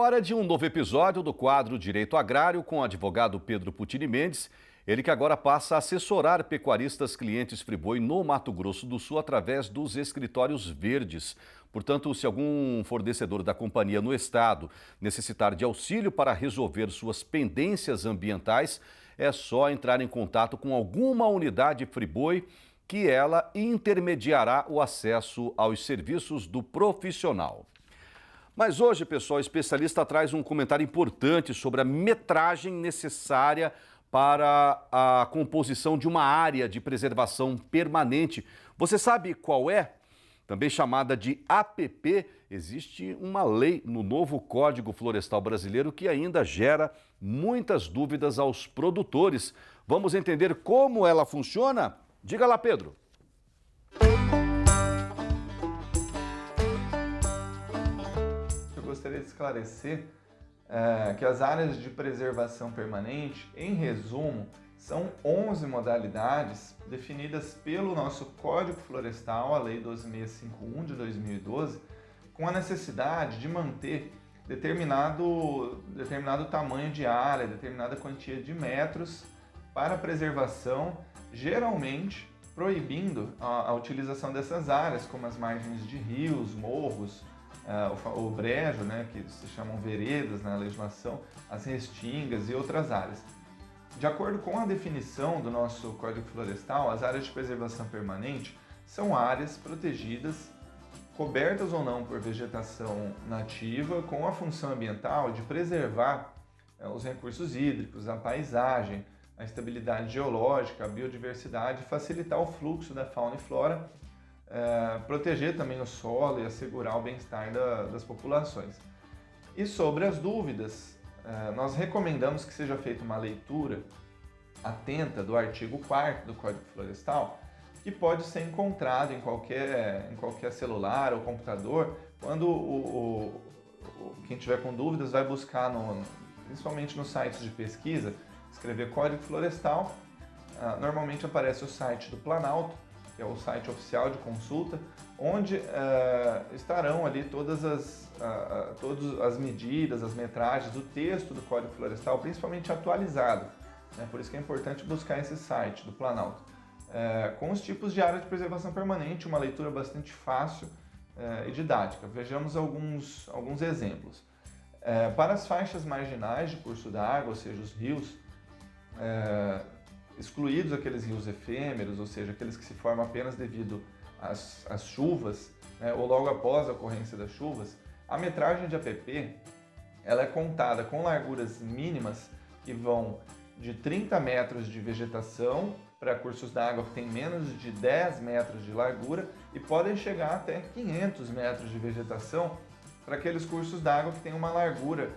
hora de um novo episódio do quadro Direito Agrário com o advogado Pedro Putini Mendes, ele que agora passa a assessorar pecuaristas clientes Friboi no Mato Grosso do Sul através dos escritórios verdes. Portanto, se algum fornecedor da companhia no estado necessitar de auxílio para resolver suas pendências ambientais, é só entrar em contato com alguma unidade Friboi que ela intermediará o acesso aos serviços do profissional. Mas hoje, pessoal, o especialista traz um comentário importante sobre a metragem necessária para a composição de uma área de preservação permanente. Você sabe qual é? Também chamada de APP, existe uma lei no novo Código Florestal Brasileiro que ainda gera muitas dúvidas aos produtores. Vamos entender como ela funciona? Diga lá, Pedro. Gostaria de esclarecer que as áreas de preservação permanente, em resumo, são 11 modalidades definidas pelo nosso Código Florestal, a Lei 12.651 de 2012, com a necessidade de manter determinado tamanho de área, determinada quantia de metros para preservação, geralmente proibindo a utilização dessas áreas, como as margens de rios, morros, o brejo, né, que se chamam veredas na legislação, as restingas e outras áreas. De acordo com a definição do nosso Código Florestal, as áreas de preservação permanente são áreas protegidas, cobertas ou não por vegetação nativa, com a função ambiental de preservar os recursos hídricos, a paisagem, a estabilidade geológica, a biodiversidade, facilitar o fluxo da fauna e flora, proteger também o solo e assegurar o bem-estar das populações. E sobre as dúvidas, nós recomendamos que seja feita uma leitura atenta do artigo 4º do Código Florestal, que pode ser encontrado em qualquer celular ou computador, quando quem tiver com dúvidas vai buscar, principalmente nos sites de pesquisa, escrever Código Florestal, normalmente aparece o site do Planalto, que é o site oficial de consulta, onde estarão ali todas as medidas, as metragens do texto do Código Florestal, principalmente atualizado. Né? Por isso que é importante buscar esse site do Planalto. Com os tipos de área de preservação permanente, uma leitura bastante fácil e didática. Vejamos alguns exemplos. Para as faixas marginais de curso d'água, ou seja, os rios, excluídos aqueles rios efêmeros, ou seja, aqueles que se formam apenas devido às chuvas, né, ou logo após a ocorrência das chuvas, a metragem de APP ela é contada com larguras mínimas que vão de 30 metros de vegetação para cursos d'água que têm menos de 10 metros de largura e podem chegar até 500 metros de vegetação para aqueles cursos d'água que têm uma largura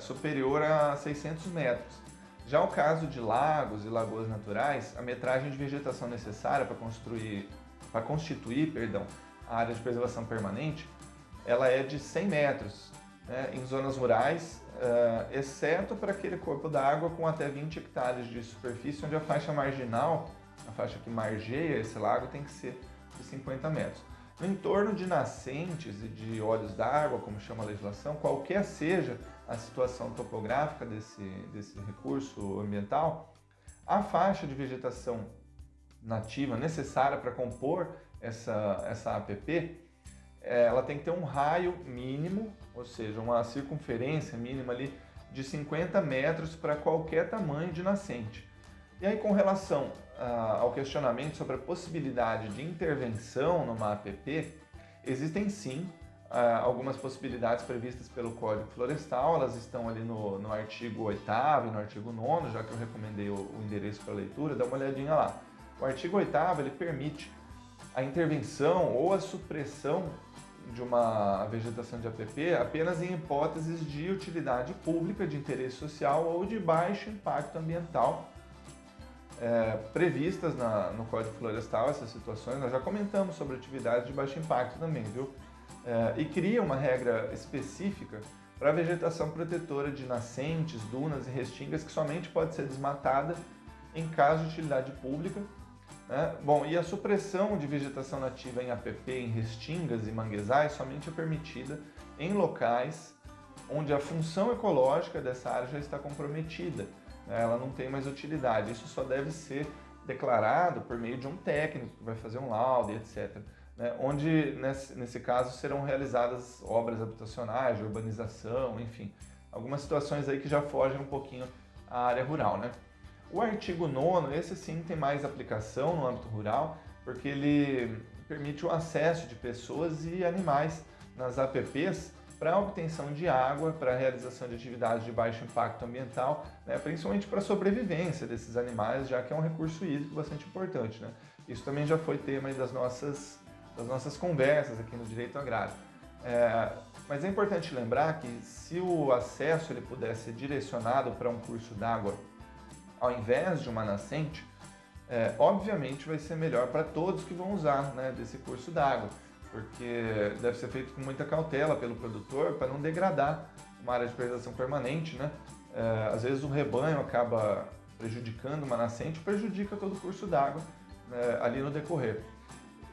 superior a 600 metros. Já o caso de lagos e lagoas naturais, a metragem de vegetação necessária para constituir a área de preservação permanente, ela é de 100 metros, né, em zonas rurais, exceto para aquele corpo d'água com até 20 hectares de superfície, onde a faixa marginal, a faixa que margeia esse lago, tem que ser de 50 metros. No entorno de nascentes e de olhos d'água, como chama a legislação, qualquer seja a situação topográfica desse recurso ambiental, a faixa de vegetação nativa necessária para compor essa APP, ela tem que ter um raio mínimo, ou seja, uma circunferência mínima ali de 50 metros para qualquer tamanho de nascente. E aí, com relação ao questionamento sobre a possibilidade de intervenção numa APP, existem sim algumas possibilidades previstas pelo Código Florestal, elas estão ali no artigo 8º e no artigo 9º, já que eu recomendei o endereço para leitura, dá uma olhadinha lá. O artigo 8º ele permite a intervenção ou a supressão de uma vegetação de APP apenas em hipóteses de utilidade pública, de interesse social ou de baixo impacto ambiental, previstas no Código Florestal, essas situações. Nós já comentamos sobre atividades de baixo impacto também, viu? E cria uma regra específica para a vegetação protetora de nascentes, dunas e restingas, que somente pode ser desmatada em caso de utilidade pública, né? Bom, e a supressão de vegetação nativa em APP, em restingas e manguezais, somente é permitida em locais onde a função ecológica dessa área já está comprometida, né? Ela não tem mais utilidade. Isso só deve ser declarado por meio de um técnico que vai fazer um laudo, etc., né? Onde, nesse caso, serão realizadas obras habitacionais, de urbanização, enfim, algumas situações aí que já fogem um pouquinho à área rural, né? O artigo 9º, esse sim tem mais aplicação no âmbito rural, porque ele permite o acesso de pessoas e animais nas APPs para a obtenção de água, para a realização de atividades de baixo impacto ambiental, né, principalmente para a sobrevivência desses animais, já que é um recurso hídrico bastante importante, né? Isso também já foi tema aí das nossas conversas aqui no Direito Agrário. Mas é importante lembrar que se o acesso ele puder ser direcionado para um curso d'água ao invés de uma nascente, obviamente vai ser melhor para todos que vão usar, né, desse curso d'água, porque deve ser feito com muita cautela pelo produtor para não degradar uma área de preservação permanente, né? Às vezes o rebanho acaba prejudicando uma nascente, prejudica todo o curso d'água, né, ali no decorrer.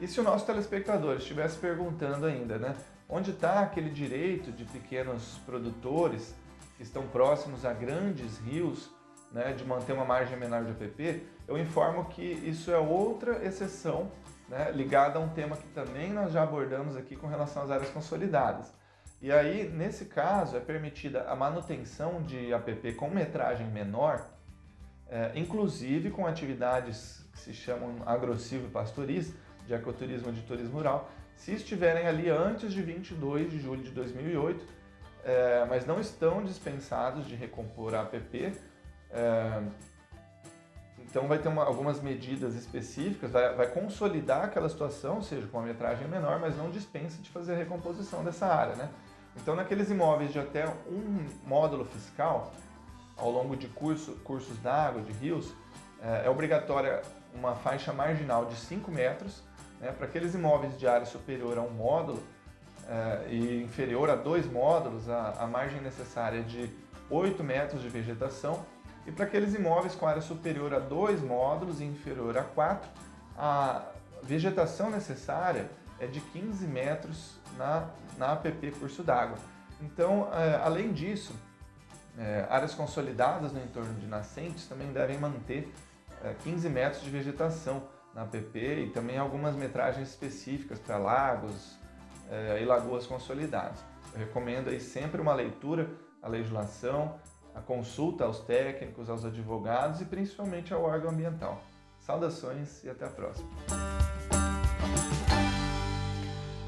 E se o nosso telespectador estivesse perguntando ainda, né, onde está aquele direito de pequenos produtores que estão próximos a grandes rios, né, de manter uma margem menor de APP, eu informo que isso é outra exceção, né, ligada a um tema que também nós já abordamos aqui com relação às áreas consolidadas. E aí, nesse caso, é permitida a manutenção de APP com metragem menor, inclusive com atividades que se chamam agrossilvo e pastoris, de ecoturismo e de turismo rural, se estiverem ali antes de 22 de julho de 2008, mas não estão dispensados de recompor a APP. Então vai ter algumas medidas específicas, vai consolidar aquela situação, ou seja, com uma metragem menor, mas não dispensa de fazer a recomposição dessa área, né? Então naqueles imóveis de até um módulo fiscal, ao longo de cursos d'água, de rios, é obrigatória uma faixa marginal de 5 metros, né? Para aqueles imóveis de área superior a um módulo e inferior a 2 módulos, a margem necessária é de 8 metros de vegetação. E para aqueles imóveis com área superior a 2 módulos e inferior a 4, a vegetação necessária é de 15 metros na APP curso d'água. Então, além disso, áreas consolidadas no entorno de nascentes também devem manter 15 metros de vegetação na APP e também algumas metragens específicas para lagos e lagoas consolidadas. Eu recomendo aí sempre uma leitura à legislação, a consulta aos técnicos, aos advogados e principalmente ao órgão ambiental. Saudações e até a próxima!